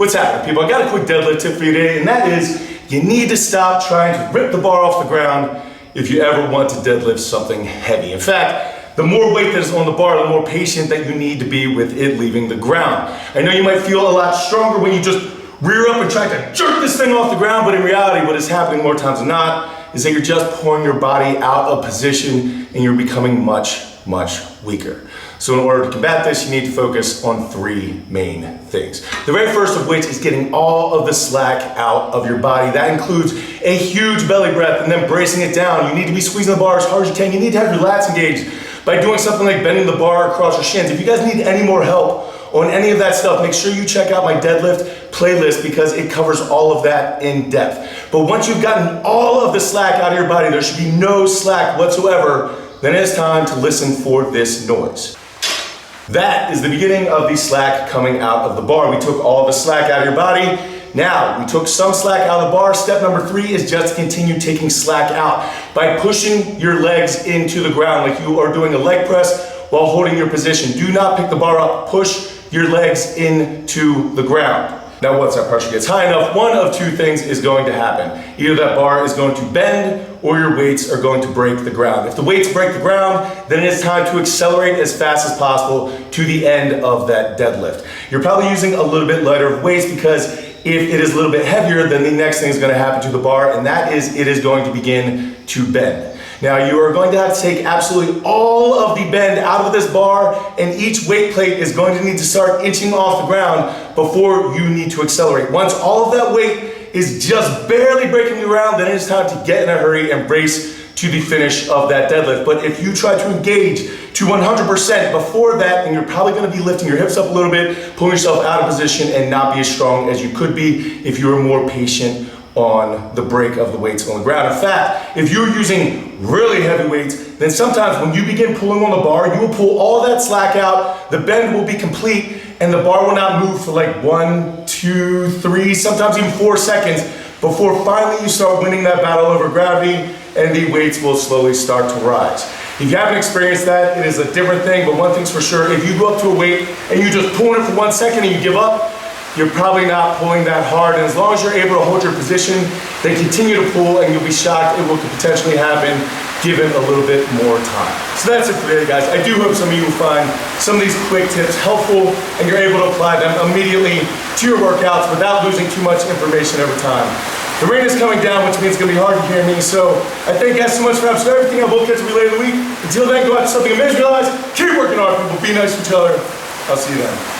What's happening, people? I got a quick deadlift tip for you today, and that is you need to stop trying to rip the bar off the ground if you ever want to deadlift something heavy. In fact, the more weight that is on the bar, the more patient that you need to be with it leaving the ground. I know you might feel a lot stronger when you just rear up and try to jerk this thing off the ground, but in reality, what is happening more times than not is that you're just pulling your body out of position and you're becoming much weaker. So in order to combat this, you need to focus on three main things. The very first of which is getting all of the slack out of your body. That includes a huge belly breath and then bracing it down. You need to be squeezing the bar as hard as you can. You need to have your lats engaged by doing something like bending the bar across your shins. If you guys need any more help on any of that stuff, make sure you check out my deadlift playlist because it covers all of that in depth. But once you've gotten all of the slack out of your body, there should be no slack whatsoever, then it's time to listen for this noise. That is the beginning of the slack coming out of the bar. We took all the slack out of your body. Now, we took some slack out of the bar. Step number 3 is just to continue taking slack out by pushing your legs into the ground like you are doing a leg press while holding your position. Do not pick the bar up. Push your legs into the ground. Now, once that pressure gets high enough, one of two things is going to happen. Either that bar is going to bend or your weights are going to break the ground. If the weights break the ground, then it's time to accelerate as fast as possible to the end of that deadlift. You're probably using a little bit lighter of weights because if it is a little bit heavier, then the next thing is going to happen to the bar, and that is it is going to begin to bend. Now you are going to have to take absolutely all of the bend out of this bar, and each weight plate is going to need to start inching off the ground before you need to accelerate. Once all of that weight is just barely breaking the ground, then it's time to get in a hurry and brace to the finish of that deadlift. But if you try to engage to 100% before that, then you're probably going to be lifting your hips up a little bit, pulling yourself out of position, and not be as strong as you could be if you were more patient on the break of the weights on the ground. In fact, if you're using really heavy weights, then sometimes when you begin pulling on the bar, you will pull all that slack out, the bend will be complete, and the bar will not move for like 1, 2, 3, sometimes even 4 seconds before finally you start winning that battle over gravity and the weights will slowly start to rise. If you haven't experienced that, it is a different thing, but one thing's for sure, if you go up to a weight and you just pull it for 1 second and you give up, you're probably not pulling that hard, and as long as you're able to hold your position, then continue to pull and you'll be shocked at what could potentially happen given a little bit more time. So that's it for today, guys. I do hope some of you will find some of these quick tips helpful and you're able to apply them immediately to your workouts without losing too much information over time. The rain is coming down, which means it's gonna be hard to hear me, so I thank you guys so much for everything. I will catch you later in the week. Until then, go out to something amazing in your lives. Keep working hard, people. Be nice to each other. I'll see you then.